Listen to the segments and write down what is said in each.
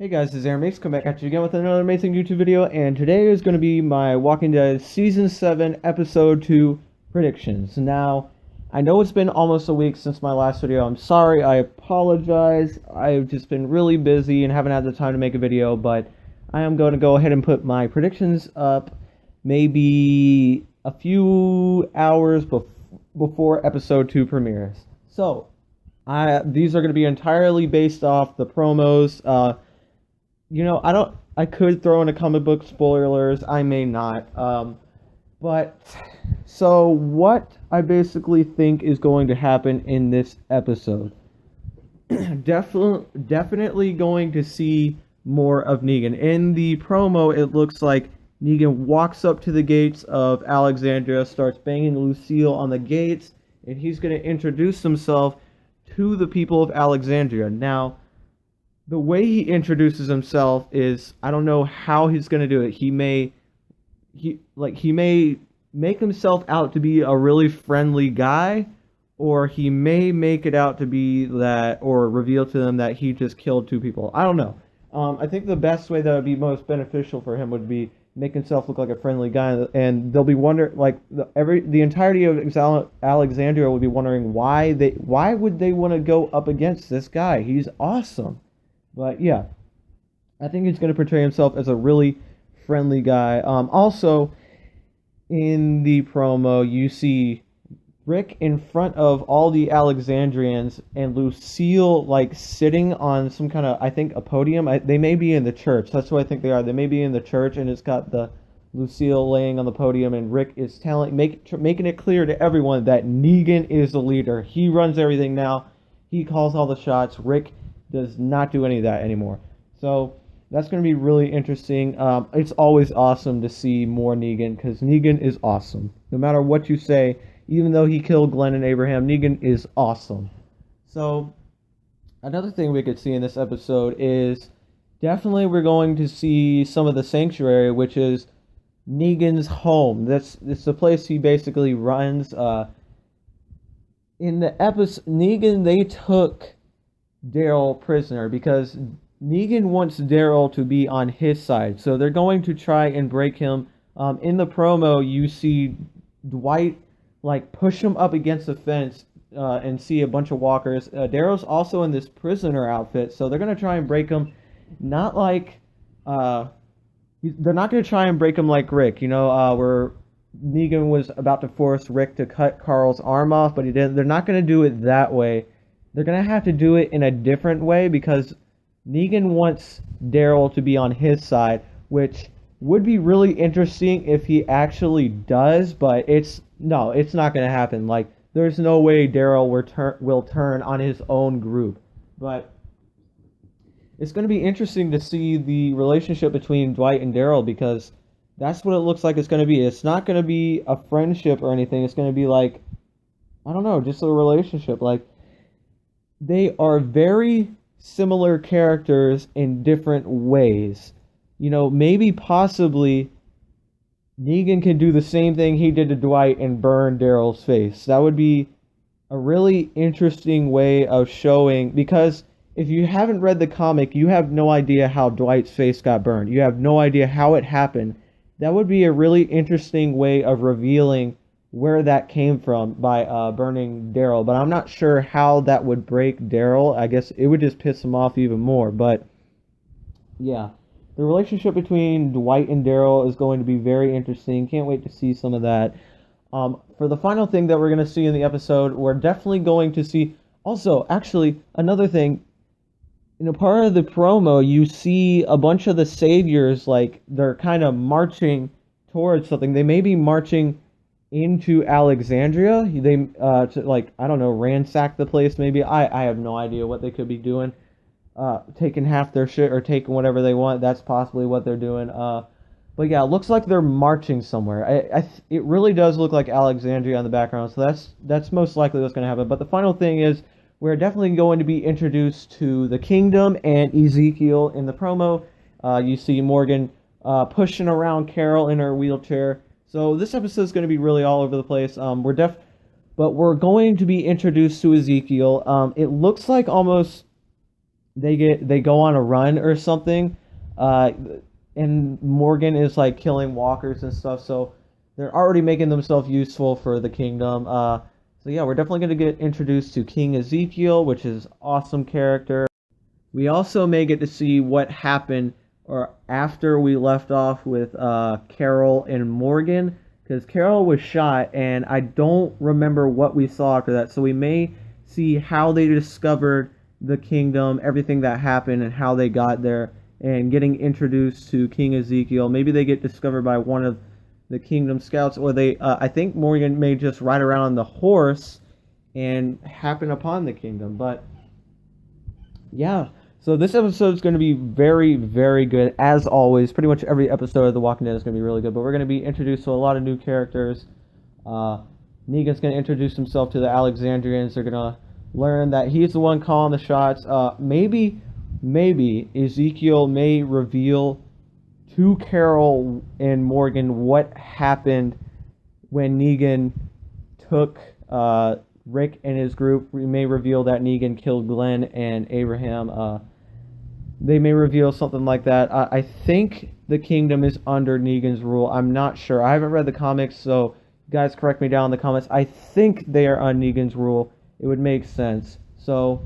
Hey guys, this is Aaron Makes. Come back at you again with another amazing YouTube video, and today is going to be my Walking Dead Season 7, Episode 2 predictions. Now, I know it's been almost a week since my last video. I'm sorry, I apologize. I've just been really busy and haven't had the time to make a video, but I am going to go ahead and put my predictions up maybe a few hours before Episode 2 premieres. So, these are going to be entirely based off the promos. I could throw in a comic book spoilers. I may not. So what I basically think is going to happen in this episode. Definitely going to see more of Negan. In the promo, it looks like Negan walks up to the gates of Alexandria, starts banging Lucille on the gates, and he's going to introduce himself to the people of Alexandria. Now, the way he introduces himself is, I don't know how he's going to do it. He may make himself out to be a really friendly guy, or he may make it out to be that, or reveal to them that he just killed two people. I don't know. I think the best way that would be most beneficial for him would be make himself look like a friendly guy, and they'll be wondering, like, the entirety of Alexandria will be wondering why would they want to go up against this guy? He's awesome. But yeah, I think he's going to portray himself as a really friendly guy. Also, in the promo, you see Rick in front of all the Alexandrians and Lucille like sitting on some kind of, I think, a podium. They may be in the church. That's what I think they are. They may be in the church, and it's got the Lucille laying on the podium, and Rick is making it clear to everyone that Negan is the leader. He runs everything now. He calls all the shots. Rick does not do any of that anymore. So that's going to be really interesting. It's always awesome to see more Negan, because Negan is awesome. No matter what you say, even though he killed Glenn and Abraham, Negan is awesome. So another thing we could see in this episode is definitely we're going to see some of the Sanctuary, which is Negan's home. It's the place he basically runs. In the episode, Negan, they took Daryl prisoner because Negan wants Daryl to be on his side, so they're going to try and break him. In the promo, you see Dwight like push him up against the fence and see a bunch of walkers. Daryl's also in this prisoner outfit, so they're gonna try and break him. Not like they're not gonna try and break him like Rick, where Negan was about to force Rick to cut Carl's arm off, but he didn't. They're not gonna do it that way. They're going to have to do it in a different way, because Negan wants Daryl to be on his side, which would be really interesting if he actually does, but it's not going to happen. Like, there's no way Daryl will turn on his own group. But it's going to be interesting to see the relationship between Dwight and Daryl, because that's what it looks like it's going to be. It's not going to be a friendship or anything. It's going to be like, I don't know, just a relationship. Like, they are very similar characters in different ways. Maybe possibly Negan can do the same thing he did to Dwight and burn Daryl's face. That would be a really interesting way of showing, because if you haven't read the comic, you have no idea how Dwight's face got burned. You have no idea how it happened. That would be a really interesting way of revealing where that came from by burning Daryl, but I'm not sure how that would break Daryl. I guess it would just piss him off even more. But yeah, the relationship between Dwight and Daryl is going to be very interesting. Can't wait to see some of that. For the final thing that we're going to see in the episode, we're definitely going to see. Also, actually, another thing. Part of the promo, you see a bunch of the saviors, like, they're kind of marching towards something. They may be marching into Alexandria. They to, like, I don't know, ransack the place maybe. I have no idea what they could be doing. Taking half their shit or taking whatever they want. That's possibly what they're doing. But yeah, it looks like they're marching somewhere. It really does look like Alexandria in the background, so that's most likely what's going to happen. But the final thing is, we're definitely going to be introduced to the Kingdom and Ezekiel in the promo. You see Morgan pushing around Carol in her wheelchair. So this episode is going to be really all over the place. But we're going to be introduced to Ezekiel. It looks like almost they go on a run or something, uh, and Morgan is like killing walkers and stuff. So they're already making themselves useful for the kingdom. So yeah, we're definitely gonna get introduced to King Ezekiel, which is awesome character. We also may get to see what happened or after we left off with Carol and Morgan, because Carol was shot, and I don't remember what we saw after that. So we may see how they discovered the kingdom, everything that happened, and how they got there, and getting introduced to King Ezekiel. Maybe they get discovered by one of the kingdom scouts, or they I think Morgan may just ride around on the horse and happen upon the kingdom. But yeah, so this episode is going to be very, very good, as always. Pretty much every episode of The Walking Dead is going to be really good, but we're going to be introduced to a lot of new characters. Negan's going to introduce himself to the Alexandrians. They're going to learn that he's the one calling the shots. Maybe Ezekiel may reveal to Carol and Morgan what happened when Negan took Rick and his group. We may reveal that Negan killed Glenn and Abraham. They may reveal something like that. I think the kingdom is under Negan's rule. I'm not sure. I haven't read the comics, so guys correct me down in the comments. I think they are on Negan's rule. It would make sense. So,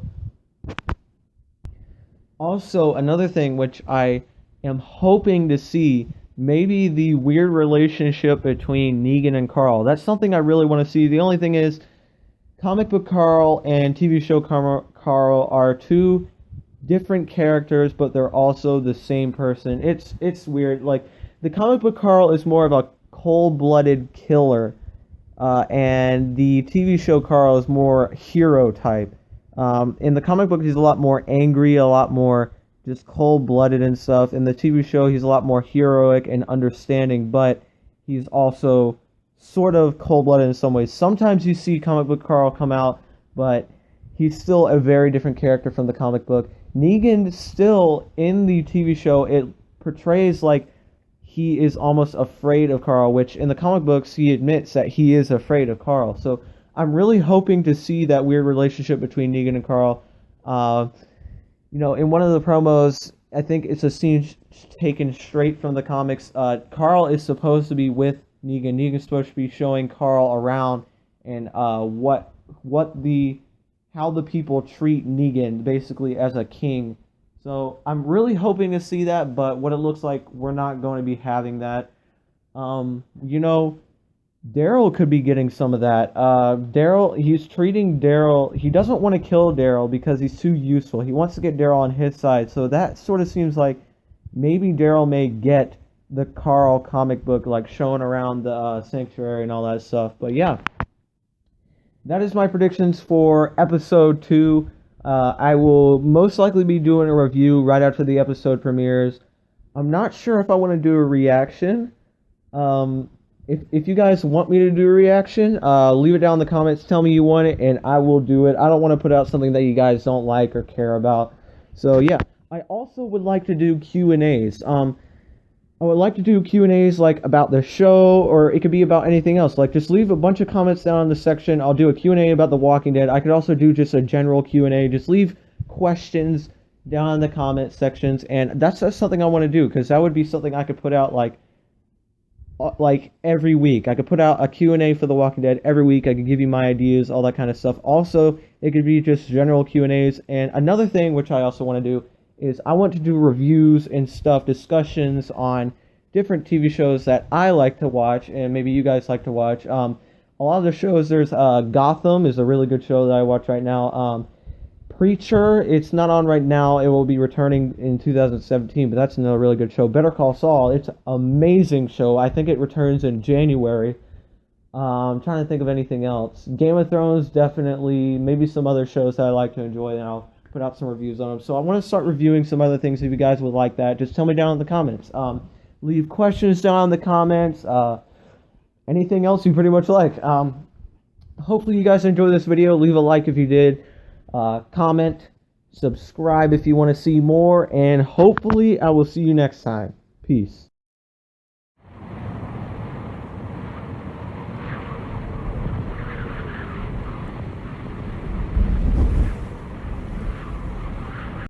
also, another thing which I am hoping to see, maybe the weird relationship between Negan and Carl. That's something I really want to see. The only thing is, comic book Carl and TV show Carl are two different characters, but they're also the same person. It's weird. Like, the comic book Carl is more of a cold-blooded killer, and the TV show Carl is more hero type. In the comic book, he's a lot more angry, a lot more just cold-blooded and stuff. In the TV show, he's a lot more heroic and understanding, but he's also sort of cold-blooded in some ways. Sometimes you see comic book Carl come out, but he's still a very different character from the comic book. Negan still, in the TV show, it portrays like he is almost afraid of Carl, which in the comic books, he admits that he is afraid of Carl. So I'm really hoping to see that weird relationship between Negan and Carl. In one of the promos, I think it's a scene taken straight from the comics. Carl is supposed to be with Negan. Negan's supposed to be showing Carl around and how the people treat Negan basically as a king. So I'm really hoping to see that, but what it looks like, we're not going to be having that. Daryl could be getting some of that. He's treating Daryl, he doesn't want to kill Daryl because he's too useful. He wants to get Daryl on his side. So that sort of seems like maybe Daryl may get the Carl comic book, like showing around the sanctuary and all that stuff. But yeah, that is my predictions for episode 2. I will most likely be doing a review right after the episode premieres. I'm not sure if I want to do a reaction. If you guys want me to do a reaction, leave it down in the comments. Tell me you want it, and I will do it. I don't want to put out something that you guys don't like or care about. So yeah, I also would like to do Q&As. I would like to do Q&As like about the show, or it could be about anything else. Like, just leave a bunch of comments down in the section. I'll do a Q&A about The Walking Dead. I could also do just a general Q&A. Just leave questions down in the comment sections, and that's something I want to do, because that would be something I could put out like every week. I could put out a Q&A for The Walking Dead every week. I could give you my ideas, all that kind of stuff. Also, it could be just general Q&As. And another thing which I also want to do is I want to do reviews and stuff, discussions on different TV shows that I like to watch and maybe you guys like to watch. A lot of the shows, there's Gotham is a really good show that I watch right now. Preacher, it's not on right now. It will be returning in 2017, but that's another really good show. Better Call Saul, it's an amazing show. I think it returns in January. I'm trying to think of anything else. Game of Thrones, definitely. Maybe some other shows that I like to enjoy, and I'll put out some reviews on them. So I want to start reviewing some other things if you guys would like that. Just tell me down in the comments. Leave questions down in the comments. Anything else you pretty much like. Hopefully you guys enjoyed this video. Leave a like if you did. Comment, subscribe if you want to see more, and hopefully I will see you next time. Peace.